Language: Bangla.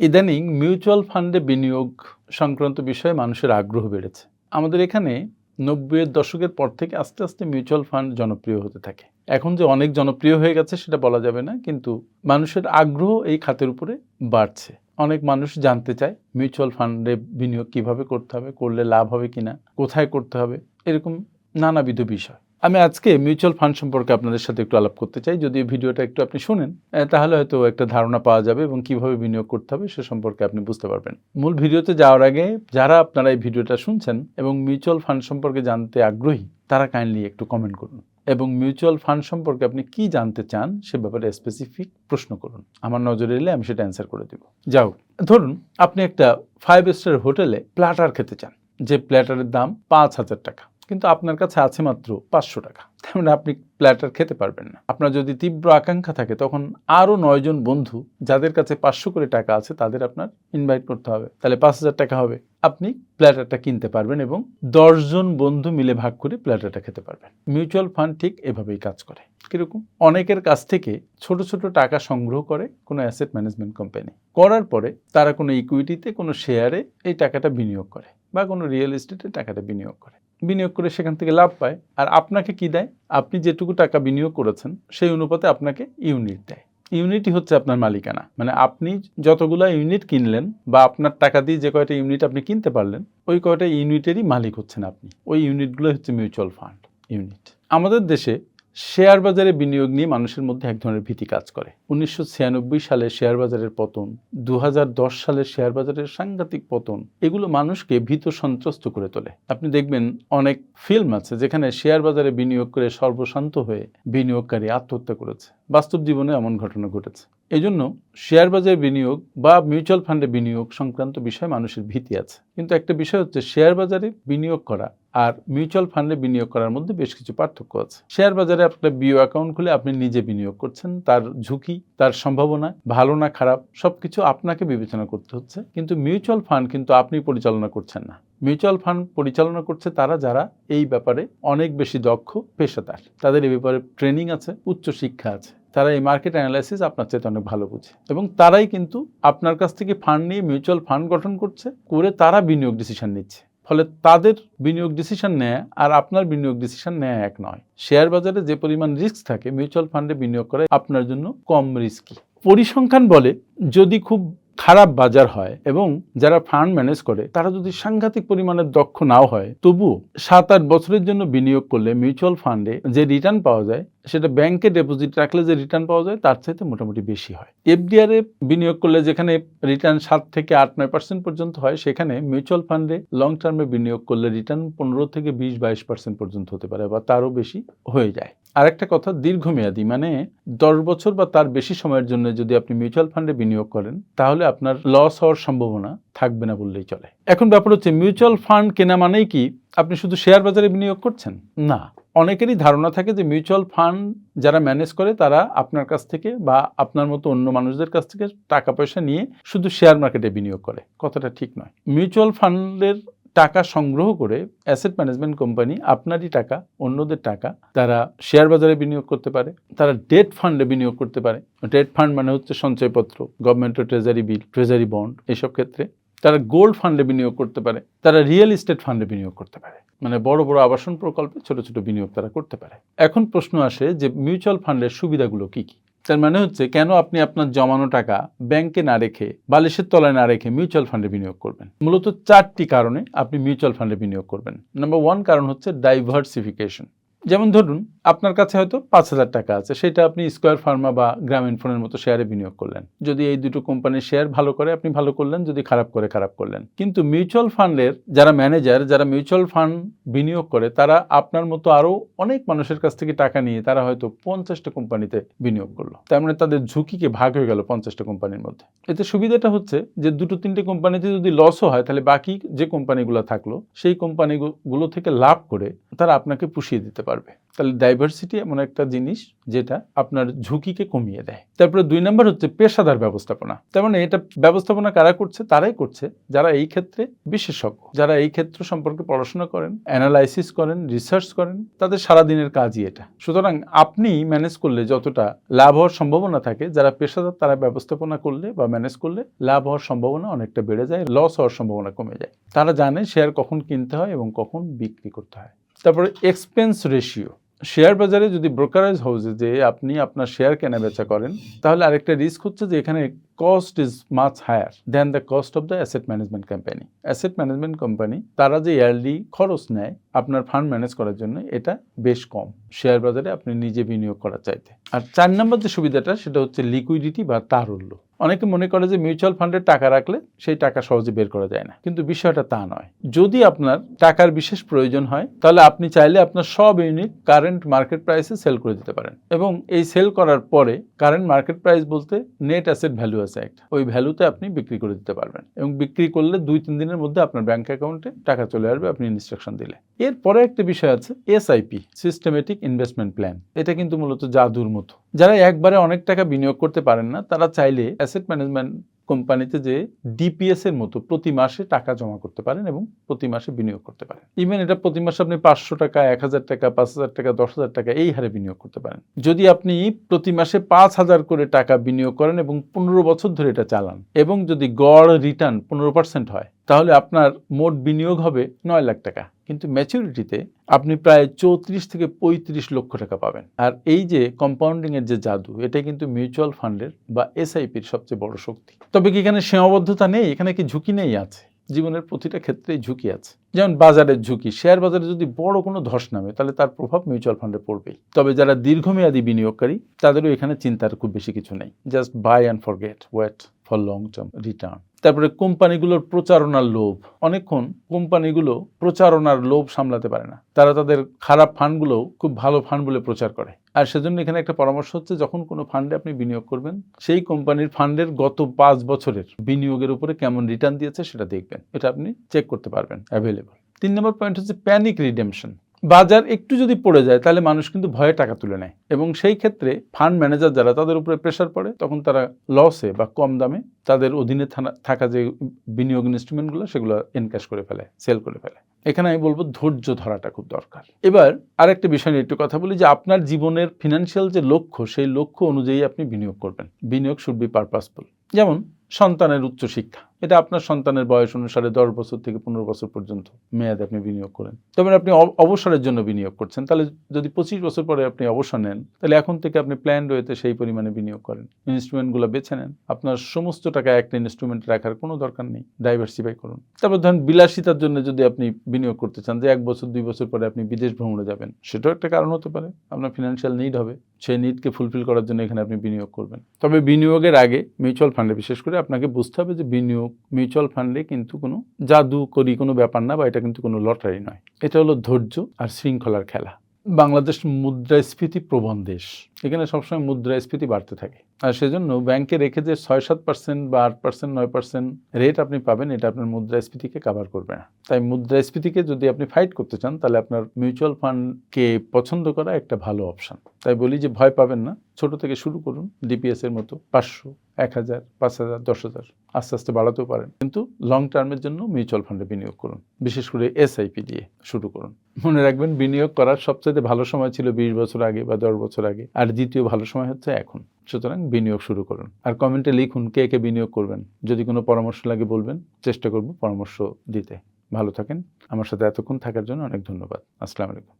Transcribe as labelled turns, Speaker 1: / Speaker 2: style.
Speaker 1: ইদানিং মিউচুয়াল ফান্ডে বিনিয়োগ সংক্রান্ত বিষয়ে মানুষের আগ্রহ বেড়েছে। আমাদের এখানে ৯০-এর দশকের পর থেকে আস্তে আস্তে মিউচুয়াল ফান্ড জনপ্রিয় হতে থাকে। এখন যে অনেক জনপ্রিয় হয়ে গেছে সেটা বলা যাবে না, কিন্তু মানুষের আগ্রহ এই খাতের উপরে বাড়ছে। অনেক মানুষ জানতে চায় মিউচুয়াল ফান্ডে বিনিয়োগ কিভাবে করতে হবে, করলে লাভ হবে কিনা, কোথায় করতে হবে, এরকম নানাবিধ বিষয়। আমি আজকে মিউচুয়াল ফান্ড সম্পর্কে আপনাদের সাথে একটু আলাপ করতে চাই। যদি এই ভিডিওটা একটু আপনি শুনেন, তাহলে হয়তো একটা ধারণা পাওয়া যাবে এবং কিভাবে বিনিয়োগ করতে হবে সে সম্পর্কে আপনি বুঝতে পারবেন। মূল ভিডিওতে যাওয়ার আগে যারা আপনারা এই ভিডিওটা শুনছেন এবং মিউচুয়াল ফান্ড সম্পর্কে জানতে আগ্রহী, তারা কাইন্ডলি একটু কমেন্ট করুন এবং মিউচুয়াল ফান্ড সম্পর্কে আপনি কি জানতে চান সে ব্যাপারে স্পেসিফিক প্রশ্ন করুন। আমার নজরে এলে আমি সেটা অ্যান্সার করে দেব। যাও, ধরুন আপনি একটা 5 স্টার হোটেলে প্ল্যাটার খেতে চান, যে প্ল্যাটারের দাম ৫,০০০ টাকা, কিন্তু আপনার কাছে আছে মাত্র ৫০০ টাকা। তার মানে আপনি প্ল্যাটার খেতে পারবেন না। আপনার যদি তীব্র আকাঙ্ক্ষা থাকে, তখন আরও ৯ জন বন্ধু যাদের কাছে ৫০০ করে টাকা আছে তাদের আপনার ইনভাইট করতে হবে, তাহলে ৫,০০০ টাকা হবে। আপনি প্ল্যাটারটা কিনতে পারবেন এবং ১০ জন বন্ধু মিলে ভাগ করে প্ল্যাটারটা খেতে পারবেন। মিউচুয়াল ফান্ড ঠিক এভাবেই কাজ করে। কিরকম? অনেকের কাছ থেকে ছোট ছোট টাকা সংগ্রহ করে কোনো অ্যাসেট ম্যানেজমেন্ট কোম্পানি, করার পরে তারা কোনো ইকুইটিতে, কোনো শেয়ারে এই টাকাটা বিনিয়োগ করে বা কোনো রিয়েল এস্টেটে টাকাটা বিনিয়োগ করে সেখান থেকে লাভ পায়। আর আপনাকে কি দেয়? আপনি যেটুকু টাকা বিনিয়োগ করেছেন সেই অনুপাতে আপনাকে ইউনিট দেয়। ইউনিটই হচ্ছে আপনার মালিকানা। মানে আপনি যতগুলো ইউনিট কিনলেন বা আপনার টাকা দিয়ে যে কয়টা ইউনিট আপনি কিনতে পারলেন, ওই কয়টা ইউনিটেরই মালিক হচ্ছেন আপনি। ওই ইউনিটগুলো হচ্ছে মিউচুয়াল ফান্ড ইউনিট। আমাদের দেশে শেয়ার বাজারে বিনিয়োগ নিয়ে মানুষের মধ্যে এক ধরনের ভীতি কাজ করে। ১৯৯৬ সালে শেয়ার বাজারের পতন, ২০১০ সালে শেয়ার বাজারের সাংঘাতিক পতন, এগুলো মানুষকে ভীত সন্ত্রস্ত করে তোলে। আপনি দেখবেন অনেক ফিল্ম আছে যেখানে শেয়ার বাজারে বিনিয়োগ করে সর্বশান্ত হয়ে বিনিয়োগকারী আত্মহত্যা করেছে। বাস্তব জীবনে এমন ঘটনা ঘটেছে। এই জন্য শেয়ার বাজারে বিনিয়োগ বা মিউচুয়াল ফান্ডে বিনিয়োগ সংক্রান্ত বিষয়ে মানুষের ভীতি আছে। কিন্তু একটা বিষয় হচ্ছে, শেয়ার বাজারে বিনিয়োগ করা আর মিউচুয়াল ফান্ডে বিনিয়োগ করার মধ্যে বেশ কিছু পার্থক্য আছে। শেয়ার বাজারে আপনার বিও অ্যাকাউন্ট খুলে আপনি নিজে বিনিয়োগ করছেন, তার ঝুঁকি, তার সম্ভাবনা, ভালো না খারাপ, সবকিছু আপনাকে বিবেচনা করতে হচ্ছে। কিন্তু মিউচুয়াল ফান্ড কিন্তু আপনি পরিচালনা করছেন না। মিউচুয়াল ফান্ড পরিচালনা করছে তারা যারা এই ব্যাপারে অনেক বেশি দক্ষ পেশাদার, তাদের এই ব্যাপারে ট্রেনিং আছে, উচ্চ শিক্ষা আছে। তারা এই মার্কেট অ্যানালাইসিস আপনার চেয়ে অনেক ভালো বুঝে এবং তারাই কিন্তু আপনার কাছ থেকে ফান্ড নিয়ে মিউচুয়াল ফান্ড গঠন করছে, করে তারা বিনিয়োগ ডিসিশন নিচ্ছে। ফলে তাদের বিনিয়োগ ডিসিশন নেয় আর আপনার বিনিয়োগ ডিসিশন নেয় এক নয়। শেয়ার বাজারে যে পরিমাণ রিস্ক থাকে, মিউচুয়াল ফান্ডে বিনিয়োগ করে আপনার জন্য কম রিস্কি। পরিসংখ্যান বলে, যদি খুব খারাপ বাজার হয় এবং যারা ফান্ড ম্যানেজ করে তারা যদি সাংঘাতিক পরিমাণের দক্ষ নাও হয়, তবুও ৭-৮ বছরের জন্য বিনিয়োগ করলে মিউচুয়াল ফান্ডে যে রিটার্ন পাওয়া যায়, সেটা ব্যাংকে ডিপোজিট রাখলে যে রিটার্ন পাওয়া যায় তার চাইতে মোটামুটি বেশি হয়। এফডিআর এ বিনিয়োগ করলে যেখানে রিটার্ন ৭ থেকে ৮-৯% পর্যন্ত হয়, সেখানে মিউচুয়াল ফান্ডে লং টার্মে বিনিয়োগ করলে রিটার্ন ১৫ থেকে ২০-২২% পর্যন্ত হতে পারে বা তারও বেশি হয়ে যায়। আরেকটা কথা, দীর্ঘমেয়াদী মানে ১০ বছর বা তার বেশি সময়ের জন্য যদি আপনি মিউচুয়াল ফান্ডে বিনিয়োগ করেন, তাহলে আপনার লস হওয়ার সম্ভাবনা থাকবে না বললেই চলে। এখন ব্যাপার হচ্ছে, মিউচুয়াল ফান্ড কেনা মানেই কি আপনি শুধু শেয়ার বাজারে বিনিয়োগ করছেন? না। অনেকেরই ধারণা থাকে যে মিউচুয়াল ফান্ড যারা ম্যানেজ করে তারা আপনার কাছ থেকে বা আপনার মতো অন্য মানুষদের কাছ থেকে টাকা পয়সা নিয়ে শুধু শেয়ার মার্কেটে বিনিয়োগ করে। কথাটা ঠিক নয়। মিউচুয়াল ফান্ডের টাকা সংগ্রহ করে অ্যাসেট ম্যানেজমেন্ট কোম্পানি আপনারই টাকা, অন্যদের টাকা, তারা শেয়ার বাজারে বিনিয়োগ করতে পারে, তারা ডেট ফান্ডে বিনিয়োগ করতে পারে। ডেট ফান্ড মানে হচ্ছে সঞ্চয়পত্র, গভর্নমেন্টের ট্রেজারি বিল, ট্রেজারি বন্ড, এইসব ক্ষেত্রে তারা গোল্ড ফান্ডে বিনিয়োগ করতে পারে, তারা রিয়েল এস্টেট ফান্ডে বিনিয়োগ করতে পারে। মানে বড় বড় আবাসন প্রকল্পে ছোট ছোট বিনিয়োগ তারা করতে পারে। এখন প্রশ্ন আসে যে মিউচুয়াল ফান্ডের সুবিধাগুলো কি কি? তার মানে হচ্ছে, কেন আপনি আপনার জমানো টাকা ব্যাংকে না রেখে, বালিশের তলায় না রেখে মিউচুয়াল ফান্ডে বিনিয়োগ করবেন? মূলত 4টি কারণে আপনি মিউচুয়াল ফান্ডে বিনিয়োগ করবেন। নাম্বার 1 কারণ হচ্ছে ডাইভার্সিফিকেশন। যেমন ধরুন আপনার কাছে হয়তো ৫,০০০ টাকা আছে, সেটা আপনি স্কয়ার ফার্মা বা গ্রামীণ ফোনের মতো শেয়ারে বিনিয়োগ করলেন। যদি এই দুটো কোম্পানির শেয়ার ভালো করে আপনি ভালো করলেন, যদি খারাপ করে খারাপ করলেন। কিন্তু মিউচুয়াল ফান্ডের যারা ম্যানেজার, যারা মিউচুয়াল ফান্ড বিনিয়োগ করে, তারা আপনার মতো আরও অনেক মানুষের কাছ থেকে টাকা নিয়ে তারা হয়তো 50টা কোম্পানিতে বিনিয়োগ করলো। তার মানে তাদের ঝুঁকিকে ভাগ হয়ে গেল 50টা কোম্পানির মধ্যে। এতে সুবিধাটা হচ্ছে যে 2-3টে কোম্পানিতে যদি লসও হয়, তাহলে বাকি যে কোম্পানিগুলো থাকলো সেই কোম্পানিগুলো থেকে লাভ করে তারা আপনাকে পুষিয়ে দিতে পারবে। পারবে। তাহলে ডাইভার্সিটি এমন একটা জিনিস যেটা আপনার ঝুঁকিকে কমিয়ে দেয়। তারপরে 2 নাম্বার হচ্ছে পেশাদার ব্যবস্থাপনা। তার মানে এটা ব্যবস্থাপনা কারা করছে? তারাই করছে যারা এই ক্ষেত্রে বিশেষজ্ঞ, যারা এই ক্ষেত্র সম্পর্কে পড়াশোনা করেন, অ্যানালাইসিস করেন, রিসার্চ করেন, তাদের সারাদিনের কাজই এটা। সুতরাং আপনি ম্যানেজ করলে যতটা লাভ হওয়ার সম্ভাবনা থাকে, যারা পেশাদার তারা ব্যবস্থাপনা করলে বা ম্যানেজ করলে লাভ হওয়ার সম্ভাবনা অনেকটা বেড়ে যায়, লস হওয়ার সম্ভাবনা কমে যায়। তারা জানে শেয়ার কখন কিনতে হয় এবং কখন বিক্রি করতে হয়। তারপরে এক্সপেন্স রেশিও। শেয়ার বাজারে যদি ব্রোকারেজ হাউসে যে আপনি আপনার শেয়ার কেনা বেচা করেন, তাহলে আরেকটা রিস্ক হচ্ছে যে এখানে cost is much higher than the cost of the asset management company. Asset management company তারা যে ইয়ারলি খরচ নেয় আপনার ফান্ড ম্যানেজ করার জন্য, এটা বেশ কম শেয়ার বাজারে আপনি নিজে বিনিয়োগ করার চাইতে। আর 4 নম্বর যে সুবিধাটা সেটা হচ্ছে লিকুইডিটি বা তারল্য। অনেকে মনে করে যে মিউচুয়াল ফান্ডে টাকা রাখলে সেই টাকা সহজে বের করা যায় না, কিন্তু বিষয়টা তা নয়। যদি আপনার টাকার বিশেষ প্রয়োজন হয় তাহলে আপনি চাইলে আপনার সব ইউনিট কারেন্ট মার্কেট প্রাইসে সেল করে দিতে পারেন, এবং এই সেল করার পরে কারেন্ট মার্কেট প্রাইস বলতে নেট অ্যাসেট ভ্যালু আছে একটা, ওই ভ্যালুতে আপনি বিক্রি করে দিতে পারবেন, এবং বিক্রি করলে 2-3 দিনের মধ্যে আপনার ব্যাংক অ্যাকাউন্টে টাকা চলে আসবে আপনি ইনস্ট্রাকশন দিলে। এরপরে একটা বিষয় আছে এসআইপি, সিস্টেমেটিক ইনভেস্টমেন্ট প্ল্যান। এটা কিন্তু মূলত জাদুর মতো। যারা একবারে অনেক টাকা বিনিয়োগ করতে পারেন না তারা চাইলে অ্যাসেট ম্যানেজমেন্ট কোম্পানিতে যে ডিপিএস এর মতো প্রতি মাসে টাকা জমা করতে পারেন এবং প্রতি মাসে বিনিয়োগ করতে পারেন। ইভেন এটা প্রতি মাসে আপনি 500 টাকা, 1000 টাকা, 5000 টাকা, 10,000 টাকা এই হারে বিনিয়োগ করতে পারেন। যদি আপনি প্রতি মাসে 5,000 করে টাকা বিনিয়োগ করেন এবং 15 বছর ধরে এটা চালান, এবং যদি গড় রিটার্ন 15% হয়, তাহলে আপনার মোট বিনিয়োগ হবে 9 লাখ টাকা। কিন্তু ম্যাচুরিটিতে আপনি প্রায় 34 থেকে 35 লক্ষ টাকা পাবেন। আর এই যে কম্পাউন্ডিং এর যে জাদু, এটা কিন্তু মিউচুয়াল ফান্ডের বা এসআইপির সবচেয়ে বড় শক্তি। তবে কি এখানে সীমাবদ্ধতা নেই? এখানে কি ঝুঁকি নেই? আছে। জীবনের প্রতিটা ক্ষেত্রেই ঝুঁকি আছে। যেমন বাজারের ঝুঁকি, শেয়ার বাজারে যদি বড় কোনো ধস নামে তাহলে তার প্রভাব মিউচুয়াল ফান্ডে পড়বেই। তবে যারা দীর্ঘমেয়াদী বিনিয়োগকারী তাদেরও এখানে চিন্তার খুব বেশি কিছু নেই। Just buy and forget, wait for long term return. তারপরে কোম্পানিগুলোর প্রচারণার লোভ। অনেকক্ষণ কোম্পানিগুলো প্রচারণার লোভ সামলাতে পারে না, তারা তাদের খারাপ ফান্ডগুলো খুব ভালো ফান্ড বলে প্রচার করে। আর সেজন্য এখানে একটা পরামর্শ হচ্ছে, যখন কোনো ফান্ডে আপনি বিনিয়োগ করবেন, সেই কোম্পানির ফান্ডের গত 5 বছরের বিনিয়োগের উপরে কেমন রিটার্ন দিয়েছে সেটা দেখবেন। এটা আপনি চেক করতে পারবেন, অ্যাভেলেবল। 3 নম্বর পয়েন্ট হচ্ছে প্যানিক রিডেমশন। বাজার একটু যদি পড়ে যায় তাহলে মানুষ কিন্তু ভয়ে টাকা তুলে নেয়, এবং সেই ক্ষেত্রে ফান্ড ম্যানেজার যারা, তাদের উপরে প্রেশার পড়ে, তখন তারা লসে বা কম দামে তাদের অধীনে থাকা যে বিনিয়োগ ইনস্ট্রুমেন্টগুলো সেগুলো এনক্যাশ করে ফেলে, সেল করে ফেলে। এখানে আমি বলবো ধৈর্য ধরাটা খুব দরকার। এবার আরেকটা বিষয় নিয়ে একটু কথা বলি, যে আপনার জীবনের ফিনান্সিয়াল যে লক্ষ্য, সেই লক্ষ্য অনুযায়ী আপনি বিনিয়োগ করবেন। বিনিয়োগ শুড বি পারপাসফুল। যেমন সন্তানের উচ্চশিক্ষা, এটা আপনার সন্তানের বয়স অনুসারে 10 বছর থেকে 15 বছর পর্যন্ত মেয়াদে আপনি বিনিয়োগ করেন। তবে আপনি অবসরের জন্য বিনিয়োগ করছেন, তাহলে যদি 25 বছর পরে আপনি অবসর নেন, তাহলে এখন থেকে আপনি প্ল্যান রয়েছে সেই পরিমাণে বিনিয়োগ করেন। ইনস্ট্রুমেন্টগুলো বেছে নেন। আপনার সমস্ত টাকা একটা ইনস্ট্রুমেন্টে রাখার কোনো দরকার নেই, ডাইভার্সিফাই করুন। তারপর ধরেন বিলাসিতার জন্য যদি আপনি বিনিয়োগ করতে চান, যে 1 বছর 2 বছর পরে আপনি বিদেশ ভ্রমণে যাবেন, সেটাও একটা কারণ হতে পারে। আপনার ফিনান্সিয়াল নিড হবে, সেই নিডকে ফুলফিল করার জন্য এখানে আপনি বিনিয়োগ করবেন। তবে বিনিয়োগের আগে মিউচুয়াল ফান্ডে বিশেষ করে আপনাকে বুঝতে হবে যে বিনিয়োগ মিউচুয়াল ফান্ডে কিন্তু কোনো জাদুকরি কোনো ব্যাপার না, বা এটা কিন্তু কোনো লটারি নয়। এটা হলো ধৈর্য আর শৃঙ্খলার খেলা। বাংলাদেশ মুদ্রাস্ফীতি প্রবণ দেশ, এখানে সবসময় মুদ্রাস্ফীতি বাড়তে থাকে, আর সেজন্য ব্যাংকে রেখে যে 6-7% বা 8%, 9% রেট আপনি পাবেন, এটা আপনার মুদ্রাস্ফীতিকে কাভার করবে না। তাই মুদ্রাস্ফীতিকে যদি আপনি ফাইট করতে চান, তাহলে আপনার মিউচুয়াল ফান্ডকে পছন্দ করা একটা ভালো অপশন। তাই বলি যে ভয় পাবেন না, ছোট থেকে শুরু করুন। ডিপিএস এর মতো 500, 1000, 5000, 10,000 আস্তে আস্তে বাড়াতেও পারেন, কিন্তু লং টার্মের জন্য মিউচুয়াল ফান্ডে বিনিয়োগ করুন। বিশেষ করে এসআইপি দিয়ে শুরু করুন। মনে রাখবেন, বিনিয়োগ করার সবচেয়ে ভালো সময় ছিল 20 বছর আগে বা 10 বছর আগে, আর দ্বিতীয় ভালো সময় হচ্ছে এখন। সুতরাং বিনিয়োগ শুরু করুন। আর কমেন্টে লিখুন কে কে বিনিয়োগ করবেন। যদি কোনো পরামর্শ লাগে বলবেন, চেষ্টা করব পরামর্শ দিতে। ভালো থাকেন। আমার সাথে এতক্ষণ থাকার জন্য অনেক ধন্যবাদ। আসসালামু আলাইকুম।